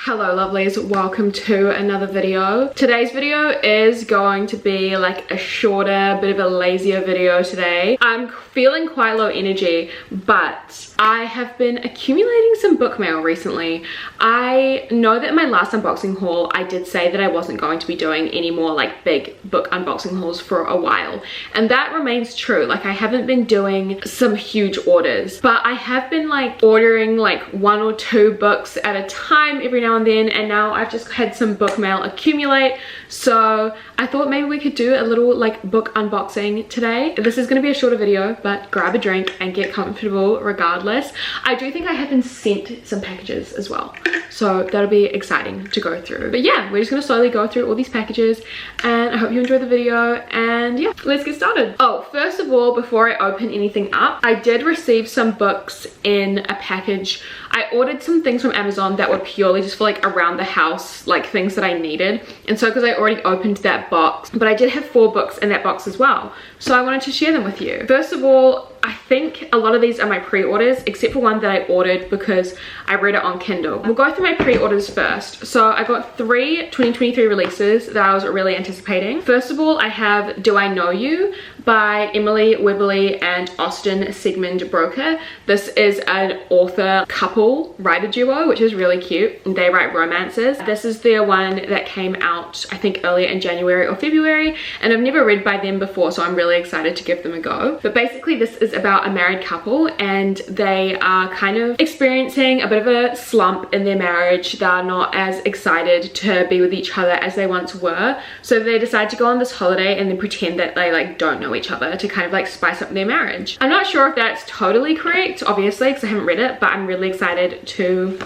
Hello lovelies, welcome to another video. Today's video is going to be like a shorter, bit of a lazier video today. I'm feeling quite low energy, but I have been accumulating some book mail recently. I know that in my last unboxing haul, I did say that I wasn't going to be doing any more like big book unboxing hauls for a while. And that remains true. Like I haven't been doing some huge orders, but I have been like ordering like 1 or 2 books at a time every now and then, and now I've just had some book mail accumulate, so I thought maybe we could do a little like book unboxing today. This is going to be a shorter video, but grab a drink and get comfortable regardless. I do think I have been sent some packages as well, so that'll be exciting to go through. But yeah, we're just going to slowly go through all these packages, and I hope you enjoy the video, and yeah, let's get started. Oh, first of all, before I open anything up, I did receive some books in a package. I ordered some things from Amazon that were purely just for like around the house, like things that I needed. And so because I already opened that box, but I did have 4 books in that box as well, so I wanted to share them with you. First of all, I think a lot of these are my pre-orders, except for one that I ordered because I read it on Kindle. We'll go through my pre-orders first. So I got 3 2023 releases that I was really anticipating. First of all, I have Do I Know You by Emily Webberley and Austin Sigmund Broker. This is an author couple writer duo, which is really cute. They write romances. This is their one that came out, I think, earlier in January or February, and I've never read by them before, so I'm really excited to give them a go. But basically this is about a married couple, and they are kind of experiencing a bit of a slump in their marriage. They're not as excited to be with each other as they once were, so they decide to go on this holiday and then pretend that they like don't know each other to kind of like spice up their marriage. I'm not sure if that's totally correct, obviously, because I haven't read it, but I'm really excited to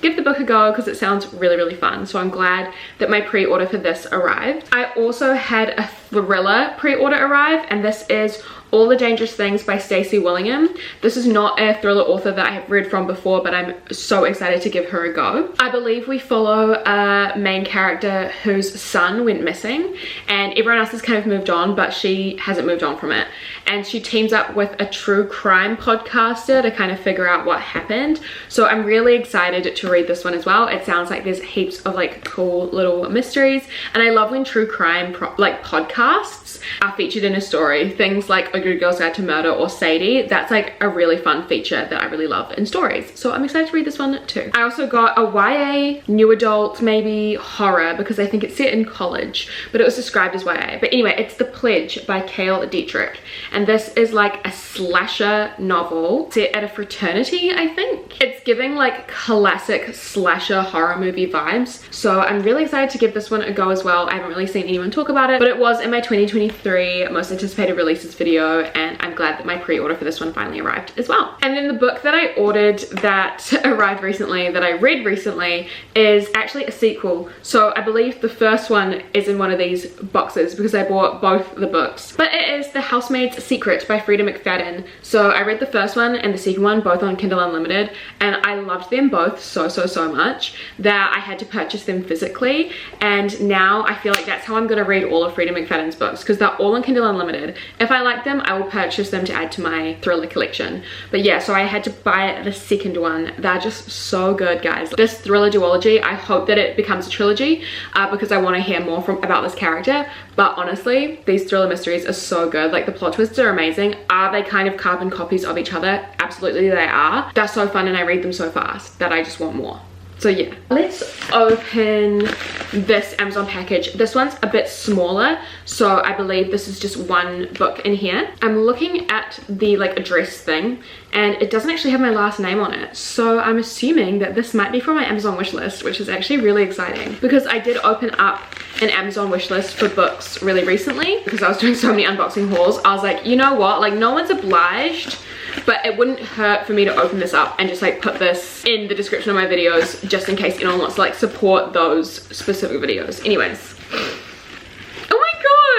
give the book a go because it sounds really fun. So I'm glad that my pre-order for this arrived. I also had a thriller pre-order arrive, and this is All the Dangerous Things by Stacey Willingham. This is not a thriller author that I have read from before, but I'm so excited to give her a go. I believe we follow a main character whose son went missing, and everyone else has kind of moved on, but she hasn't moved on from it. And she teams up with a true crime podcaster to kind of figure out what happened. So I'm really excited to read this one as well. It sounds like there's heaps of like cool little mysteries, and I love when true crime like podcasts are featured in a story. Things like A Good Girl's Guide to Murder or Sadie, that's like a really fun feature that I really love in stories. So I'm excited to read this one too. I also got a YA, new adult, maybe horror, because I think it's set in college, but it was described as YA. But anyway, it's The Pledge by Cale Dietrich, and this is like a slasher novel set at a fraternity, I think. It's giving like classic slasher horror movie vibes, so I'm really excited to give this one a go as well. I haven't really seen anyone talk about it, but it was in my 2023 most anticipated releases video, and I'm glad that my pre-order for this one finally arrived as well. And then the book that I ordered that arrived recently, that I read recently, is actually a sequel. So I believe the first one is in one of these boxes because I bought both the books. But it is The Housemaid's Secret by Frida McFadden. So I read the first one and the second one both on Kindle Unlimited, and I loved them both so much that I had to purchase them physically. And now I feel like that's how I'm going to read all of Frida McFadden's books, because they're all on Kindle Unlimited. If I like them, I will purchase them to add to my thriller collection. But yeah, so I had to buy the second one. They're just so good, guys. This thriller duology, I hope that it becomes a trilogy because I want to hear more about this character. But honestly, these thriller mysteries are so good. Like the plot twists are amazing. Are they kind of carbon copies of each other? Absolutely they are. They're so fun, and I read them so fast that I just want more. So yeah, let's open this Amazon package. This one's a bit smaller, so I believe this is just one book in here. I'm looking at the like address thing, and it doesn't actually have my last name on it, so I'm assuming that this might be from my Amazon wishlist, which is actually really exciting because I did open up an Amazon wishlist for books really recently because I was doing so many unboxing hauls. I was like, you know what, like no one's obliged, but it wouldn't hurt for me to open this up and just like put this in the description of my videos just in case anyone wants to like support those specific videos. Anyways, oh my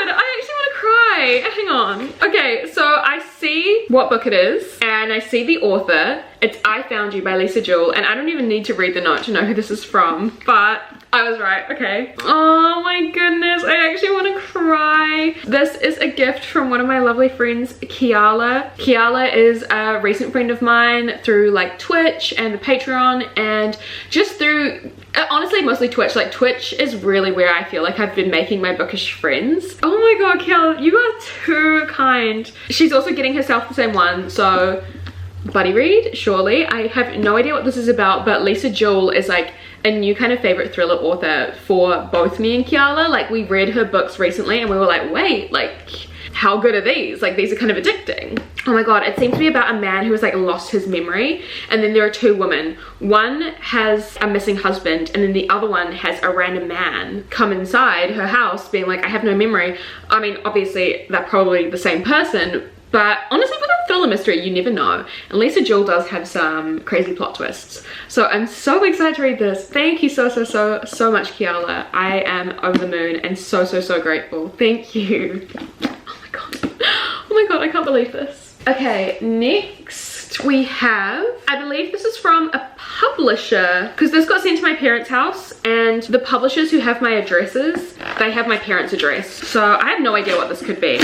god, I actually want to cry. Hang on. Okay, so I see what book it is, and and I see the author. It's I Found You by Lisa Jewell, and I don't even need to read the note to know who this is from, but I was right, okay. Oh my goodness, I actually want to cry. This is a gift from one of my lovely friends, Kiala. Kiala is a recent friend of mine through like Twitch and the Patreon, and just through, honestly, mostly Twitch. Like Twitch is really where I feel like I've been making my bookish friends. Oh my god, Kiala, you are too kind. She's also getting herself the same one, so buddy read, surely. I have no idea what this is about, but Lisa Jewell is like a new kind of favorite thriller author for both me and Kiala. Like we read her books recently and we were like, wait, like how good are these? Like these are kind of addicting. Oh my god, it seems to be about a man who has like lost his memory, and then there are two women. One has a missing husband, and then the other one has a random man come inside her house being like, I have no memory. I mean, obviously they're probably the same person, but honestly, with a thriller mystery, you never know. And Lisa Jewell does have some crazy plot twists. So I'm so excited to read this. Thank you so much, Kiala. I am over the moon and so grateful. Thank you. Oh my god. Oh my god, I can't believe this. Okay, next we have, I believe this is from a publisher, because this got sent to my parents' house, and the publishers who have my addresses, they have my parents' address. So I have no idea what this could be.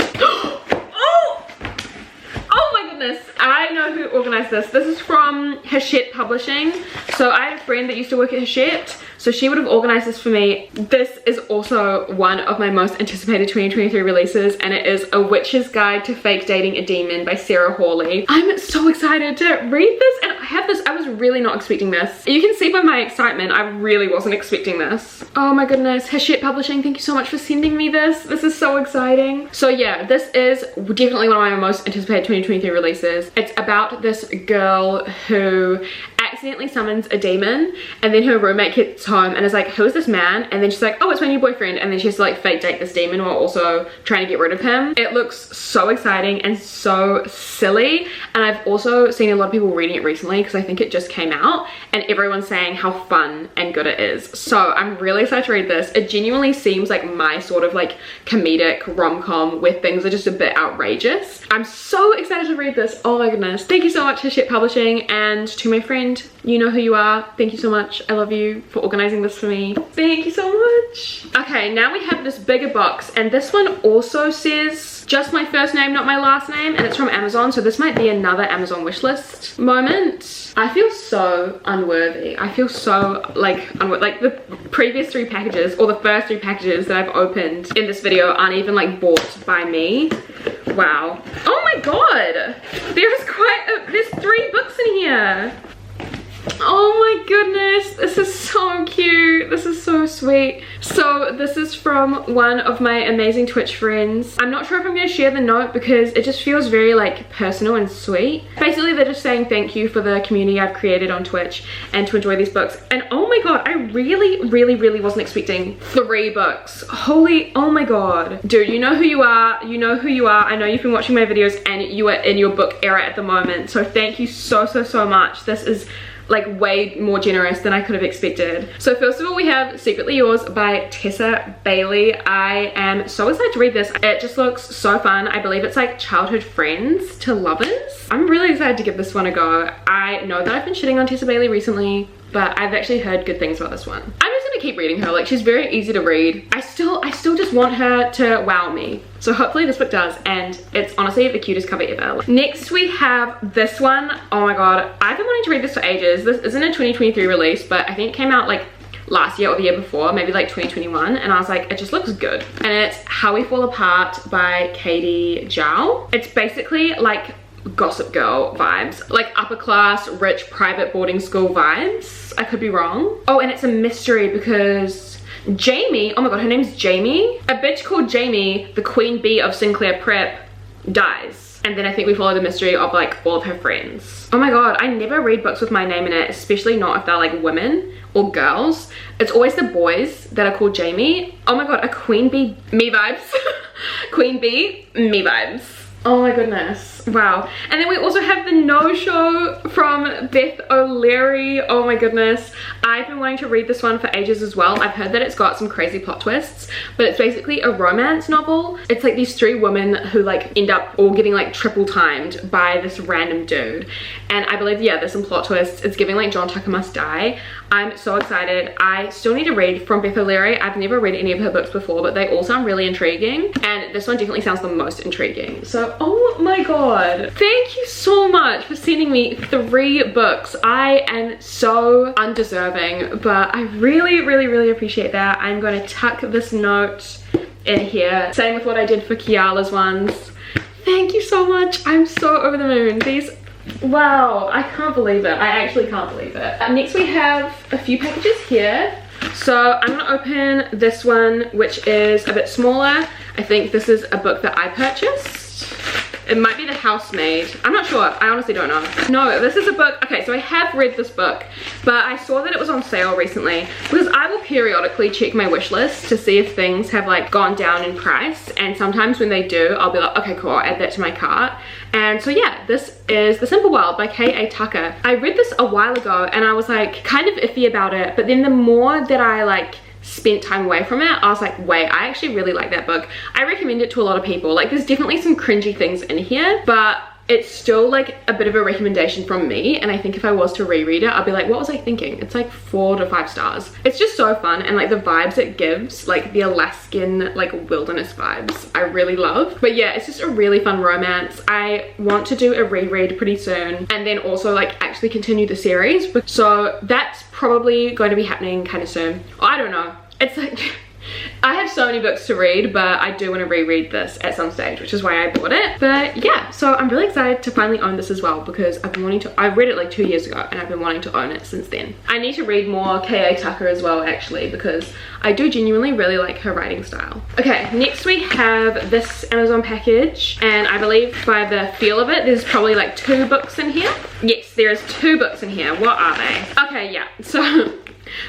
I know who organized this. This is from Hachette Publishing. So I had a friend that used to work at Hachette, so she would have organized this for me. This is also one of my most anticipated 2023 releases, and it is A Witch's Guide to Fake Dating a Demon by Sarah Hawley. I'm so excited to read this, and I have this. I was really not expecting this. You can see by my excitement, I really wasn't expecting this. Oh my goodness, Hachette Publishing, thank you so much for sending me this. This is so exciting. So yeah, this is definitely one of my most anticipated 2023 releases. It's about this girl who accidentally summons a demon, and then her roommate gets home and is like, who is this man? And then she's like, oh, it's my new boyfriend. And then she has to like fake date this demon while also trying to get rid of him. It looks so exciting and so silly, and I've also seen a lot of people reading it recently because I think it just came out, and everyone's saying how fun and good it is. So I'm really excited to read this. It genuinely seems like my sort of like comedic rom-com where things are just a bit outrageous. I'm so excited to read this. Oh my goodness. Thank you so much, Hachette Publishing, and to my friend, you know who you are. Thank you so much. I love you for organizing this for me. Thank you so much. Okay, now we have this bigger box, and this one also says just my first name, not my last name, and it's from Amazon, so this might be another Amazon wishlist moment. I feel so unworthy. I feel so like the previous 3 packages, or the first 3 packages that I've opened in this video aren't even like bought by me. Wow. Oh my god, there's 3 books in here. Oh my goodness, this is so cute. This is so sweet. So this is from one of my amazing Twitch friends. I'm not sure if I'm going to share the note because it just feels very like personal and sweet. Basically, they're just saying thank you for the community I've created on Twitch and to enjoy these books. And oh my god, I really wasn't expecting 3 books. Holy, oh my god. Dude, you know who you are. You know who you are. I know you've been watching my videos and you are in your book era at the moment. So thank you so much. This is like way more generous than I could have expected. So first of all, we have Secretly Yours by Tessa Bailey. I am so excited to read this. It just looks so fun. I believe it's like childhood friends to lovers. I'm really excited to give this one a go. I know that I've been shitting on Tessa Bailey recently, but I've actually heard good things about this one. I'm just gonna keep reading her. Like, she's very easy to read. I still just want her to wow me. So hopefully this book does, and it's honestly the cutest cover ever. Next we have this one. Oh my god, I've been wanting to read this for ages. This isn't a 2023 release, but I think it came out like last year or the year before, maybe like 2021, and I was like, it just looks good. And it's How We Fall Apart by Katie Zhao. It's basically like Gossip Girl vibes, like upper class, rich, private boarding school vibes. I could be wrong. Oh, and it's a mystery because Jamie, oh my god, her name's Jamie. A bitch called Jamie, the queen bee of Sinclair Prep, dies. And then I think we follow the mystery of like all of her friends. Oh my god, I never read books with my name in it, especially not if they're like women or girls. It's always the boys that are called Jamie. Oh my god, a queen bee, me vibes. Queen bee, me vibes. Oh my goodness, wow. And then we also have the No Show from Beth O'Leary. Oh my goodness, I've been wanting to read this one for ages as well. I've heard that it's got some crazy plot twists, but it's basically a romance novel. It's like these 3 women who like end up all getting like triple timed by this random dude. And I believe, yeah, there's some plot twists. It's giving like John Tucker Must Die. I'm so excited. I still need to read from Beth O'Leary. I've never read any of her books before, but they all sound really intriguing. And this one definitely sounds the most intriguing. So, oh my god. Thank you so much for sending me 3 books. I am so undeserving, but I really, really, really appreciate that. I'm going to tuck this note in here. Same with what I did for Kiala's ones. Thank you so much. I'm so over the moon. These, wow, I can't believe it. I actually can't believe it. Next we have a few packages here. So I'm gonna open this one, which is a bit smaller. I think this is a book that I purchased. It might be The Housemaid. I'm not sure. I honestly don't know. No, this is a book. Okay, so I have read this book, but I saw that it was on sale recently because I will periodically check my wish list to see if things have like gone down in price. And sometimes when they do, I'll be like, okay, cool, I'll add that to my cart. And so yeah, this is The Simple World by K.A. Tucker. I read this a while ago and I was like kind of iffy about it, but then the more that I like spent time away from it, I was like, wait, I actually really like that book. I recommend it to a lot of people. Like, there's definitely some cringy things in here, but it's still like a bit of a recommendation from me. And I think if I was to reread it, I'd be like, what was I thinking? It's like 4 to 5 stars. It's just so fun, and like the vibes it gives, like the Alaskan like wilderness vibes, I really love. But yeah, it's just a really fun romance. I want to do a reread pretty soon, and then also like actually continue the series. So that's probably going to be happening kind of soon. I don't know. It's like I have so many books to read, but I do want to reread this at some stage, which is why I bought it. But yeah, so I'm really excited to finally own this as well, because I've been wanting to, I read it like 2 years ago and I've been wanting to own it since then. I need to read more K.A. Tucker as well, actually, because I do genuinely really like her writing style. Okay, next we have this Amazon package, and I believe by the feel of it, there's probably like 2 books in here. Yes, there's 2 books in here. What are they? Okay, yeah, so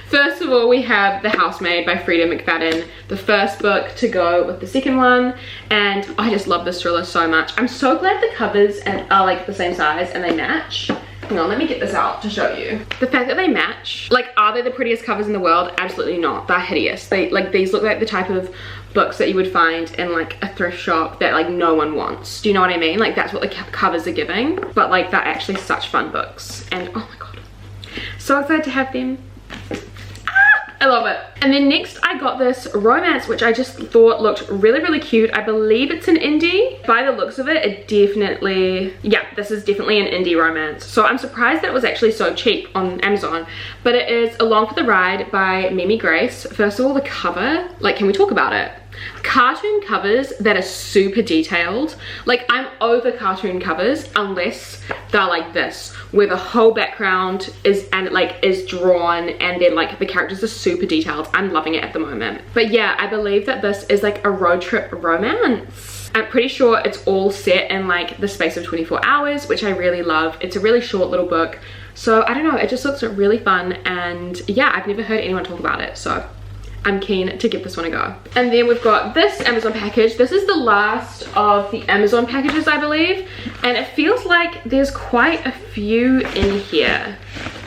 first of all, we have The Housemaid by Frida McFadden, the first book to go with the second one, and I just love this thriller so much. I'm so glad the covers are like the same size and they match. Hang on, let me get this out to show you. The fact that they match, like, are they the prettiest covers in the world? Absolutely not. They're hideous. They like, these look like the type of books that you would find in like a thrift shop that like no one wants. Do you know what I mean? Like, that's what the covers are giving, but like they're actually such fun books, and oh my god, so excited to have them. I love it. And then next I got this romance, which I just thought looked really, really cute. I believe it's an indie. By the looks of it, it definitely, yeah, this is definitely an indie romance. So I'm surprised that it was actually so cheap on Amazon. But it is Along for the Ride by Mimi Grace. First of all, the cover, like, can we talk about it? Cartoon covers that are super detailed. Like, I'm over cartoon covers unless they're like this, where the whole background is drawn, and then like the characters are super detailed. I'm loving it at the moment. But yeah, I believe that this is like a road trip romance. I'm pretty sure it's all set in like the space of 24 hours, which I really love. It's a really short little book. So I don't know, it just looks really fun, and yeah, I've never heard anyone talk about it, so I'm keen to give this one a go. And then we've got this Amazon package. This is the last of the Amazon packages, I believe. And it feels like there's quite a few in here.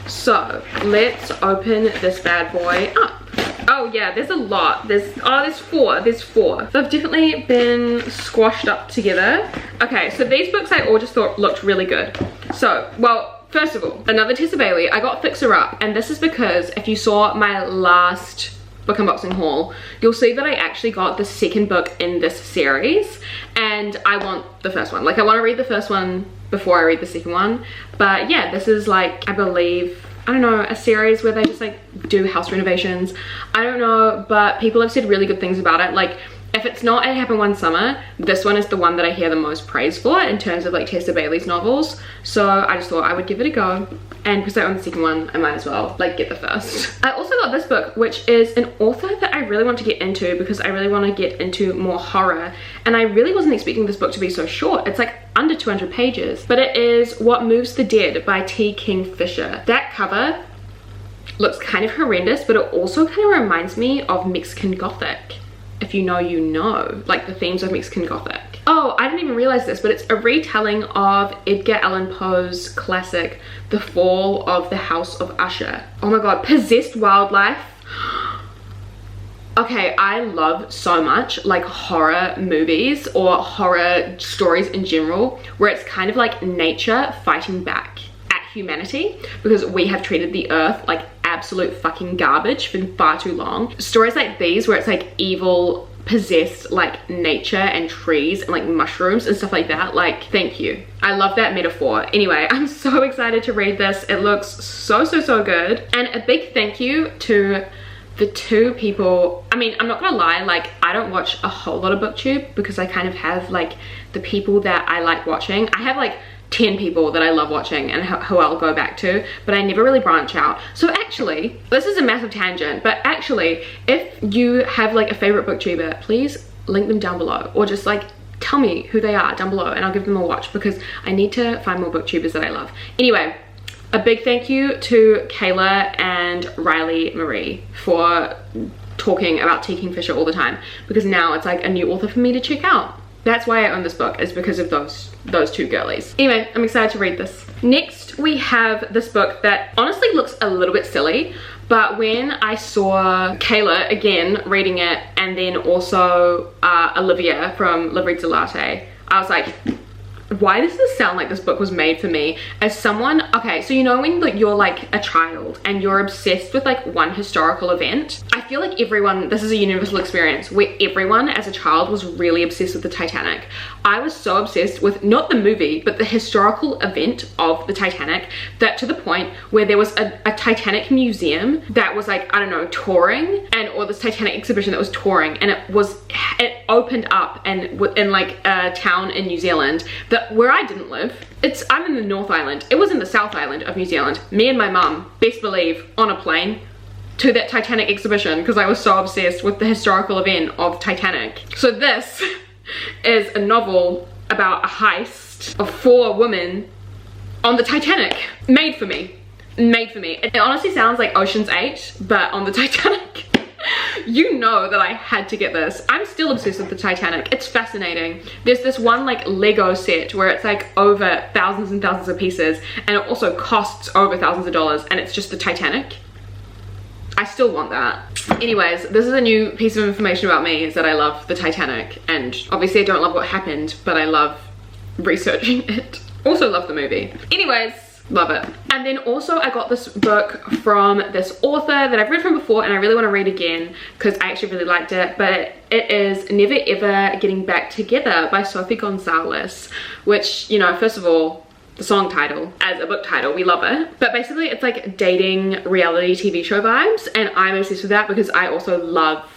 So let's open this bad boy up. Oh yeah, there's a lot. There's 4. There's 4. They've definitely been squashed up together. Okay, so these books I all just thought looked really good. So, well, first of all, another Tessa Bailey. I got Fixer Up, and this is because if you saw my last book unboxing haul, you'll see that I actually got the second book in this series, and I want the first one. Like, I want to read the first one before I read the second one. But yeah, this is like, I believe, I don't know, a series where they just like do house renovations. I don't know, but people have said really good things about it. Like, if it's not It Happened One Summer, this one is the one that I hear the most praise for in terms of like Tessa Bailey's novels. So I just thought I would give it a go. And because I own the second one, I might as well like get the first. I also got this book, which is an author that I really want to get into because I really want to get into more horror. And I really wasn't expecting this book to be so short. It's like under 200 pages. But it is What Moves the Dead by T. Kingfisher. That cover looks kind of horrendous, but it also kind of reminds me of Mexican Gothic. If you know, you know, like the themes of Mexican Gothic. Oh, I didn't even realize this, but it's a retelling of Edgar Allan Poe's classic, The Fall of the House of Usher. Oh my god, possessed wildlife. Okay, I love so much like horror movies or horror stories in general where it's kind of like nature fighting back at humanity because we have treated the earth like absolute fucking garbage for far too long. Stories like these where it's like evil possessed like nature and trees and like mushrooms and stuff like that, like thank you. I love that metaphor. Anyway, I'm so excited to read this. It looks so good. And a big thank you to the two people. I mean, I'm not gonna lie, like I don't watch a whole lot of booktube because I kind of have like the people that I like watching. I have like 10 people that I love watching and who I'll go back to, but I never really branch out. So actually, this is a massive tangent, but actually if you have like a favorite booktuber, please link them down below or just like tell me who they are down below and I'll give them a watch because I need to find more booktubers that I love. Anyway, a big thank you to Kayla and Riley Marie for talking about T. Kingfisher all the time because now it's like a new author for me to check out. That's why I own this book, is because of those two girlies. Anyway, I'm excited to read this. Next, we have this book that honestly looks a little bit silly, but when I saw Kayla again reading it and then also Olivia from Live Reads a Latte, I was like, why does this sound like this book was made for me? As someone, okay, so you know when like you're like a child and you're obsessed with like one historical event? I feel like everyone, this is a universal experience where everyone as a child was really obsessed with the Titanic. I was so obsessed with not the movie, but the historical event of the Titanic, that to the point where there was a Titanic museum that was like, I don't know, touring, and or this Titanic exhibition that was touring, and it opened up and in like a town in New Zealand that where I didn't live. I'm in the North Island. It was in the South Island of New Zealand. Me and my mum, best believe, on a plane to that Titanic exhibition because I was so obsessed with the historical event of Titanic. So this is a novel about a heist of 4 women on the Titanic. Made for me. Made for me. It honestly sounds like Ocean's 8, but on the Titanic. You know that I had to get this. I'm still obsessed with the Titanic. It's fascinating. There's this one like Lego set where it's like over thousands and thousands of pieces, and it also costs over thousands of dollars, and it's just the Titanic. I still want that. Anyways, this is a new piece of information about me, is that I love the Titanic, and obviously I don't love what happened, but I love researching it. Also love the movie. Anyways, love it. And then also I got this book from this author that I've read from before and I really want to read again because I actually really liked it, but it is Never Ever Getting Back Together by Sophie Gonzalez, which, you know, first of all, the song title as a book title, we love it, but basically it's like dating reality TV show vibes, and I'm obsessed with that because I also love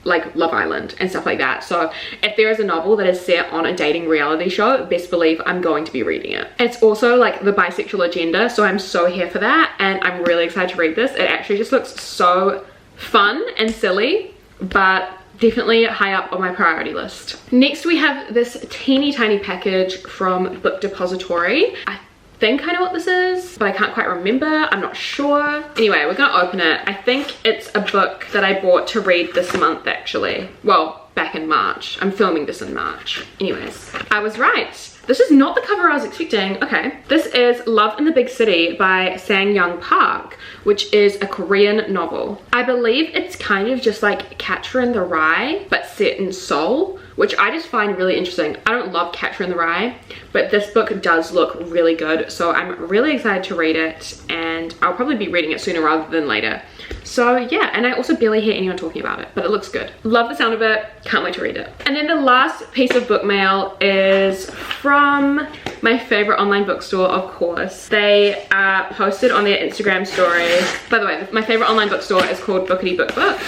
like Love Island and stuff like that. So if there is a novel that is set on a dating reality show, best believe I'm going to be reading it. It's also like the bisexual agenda, so I'm so here for that, and I'm really excited to read this. It actually just looks so fun and silly, but definitely high up on my priority list. Next we have this teeny tiny package from Book Depository. I think I know what this is, but I can't quite remember. I'm not sure. Anyway, we're gonna open it. I think it's a book that I bought to read this month actually. Well, back in March. I'm filming this in March. Anyways, I was right. This is not the cover I was expecting. Okay. This is Love in the Big City by Sang-Young Park, which is a Korean novel. I believe it's kind of just like Catcher in the Rye, but set in Seoul, which I just find really interesting. I don't love Catcher in the Rye, but this book does look really good, so I'm really excited to read it, and I'll probably be reading it sooner rather than later. So yeah, and I also barely hear anyone talking about it, but it looks good. Love the sound of it, can't wait to read it. And then the last piece of book mail is from my favorite online bookstore, of course. They posted on their Instagram story. By the way, my favorite online bookstore is called Bookity Book Book.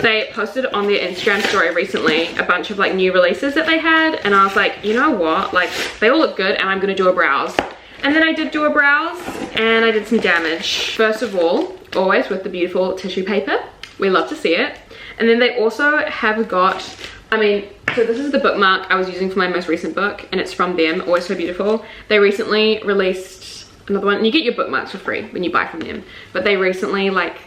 They posted on their Instagram story recently a bunch of like new releases that they had, and I was like, you know what, like they all look good and I'm gonna do a browse. And then I did do a browse and I did some damage. First of all, always with the beautiful tissue paper, we love to see it. And then they also have got, I mean, so this is the bookmark I was using for my most recent book, and it's from them, Always So Beautiful. They recently released another one, and you get your bookmarks for free when you buy from them, but they recently like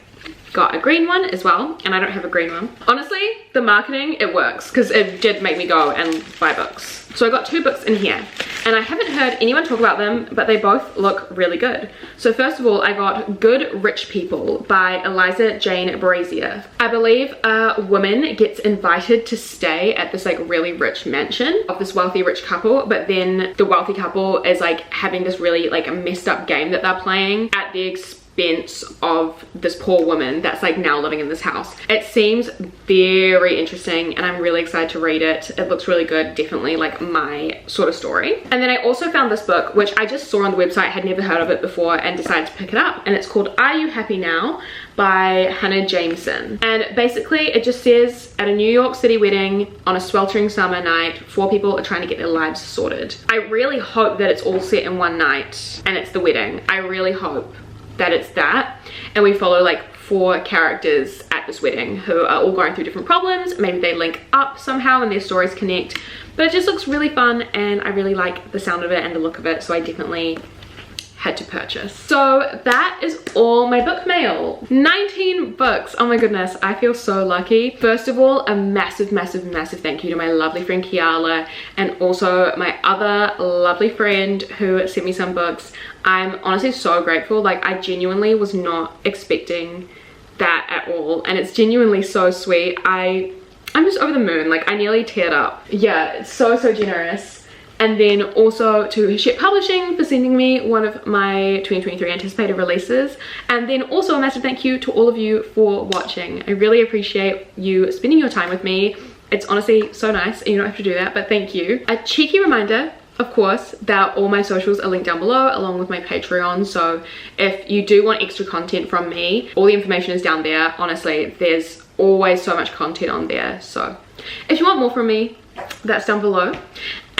got a green one as well, and I don't have a green one. Honestly, the marketing, it works, because it did make me go and buy books. So I got 2 books in here, and I haven't heard anyone talk about them, but they both look really good. So first of all, I got Good Rich People by Eliza Jane Brazier. I believe a woman gets invited to stay at this like really rich mansion of this wealthy rich couple, but then the wealthy couple is like having this really like messed up game that they're playing at the expense of this poor woman that's like now living in this house. It seems very interesting, and I'm really excited to read it. It looks really good, definitely like my sort of story. And then I also found this book, which I just saw on the website, had never heard of it before, and decided to pick it up, and it's called Are You Happy Now by Hannah Jameson. And basically it just says, at a New York City wedding on a sweltering summer night, 4 people are trying to get their lives sorted. I really hope that it's all set in one night and it's the wedding. I really hope that it's that, and we follow like 4 characters at this wedding who are all going through different problems. Maybe they link up somehow and their stories connect, but it just looks really fun, and I really like the sound of it and the look of it, so I definitely had to purchase. So that is all my book mail. 19 books. Oh my goodness, I feel so lucky. First of all, a massive thank you to my lovely friend Kiala, and also my other lovely friend who sent me some books. I'm honestly so grateful. Like, I genuinely was not expecting that at all, and it's genuinely so sweet. I'm just over the moon. Like, I nearly teared up. Yeah, it's so generous. And then also to Ship Publishing for sending me one of my 2023 anticipated releases. And then also a massive thank you to all of you for watching. I really appreciate you spending your time with me. It's honestly so nice, and you don't have to do that, but thank you. A cheeky reminder, of course, that all my socials are linked down below, along with my Patreon. So if you do want extra content from me, all the information is down there. Honestly, there's always so much content on there. So if you want more from me, that's down below.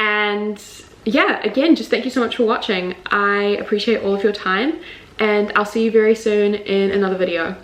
And yeah, again, just thank you so much for watching. I appreciate all of your time, and I'll see you very soon in another video.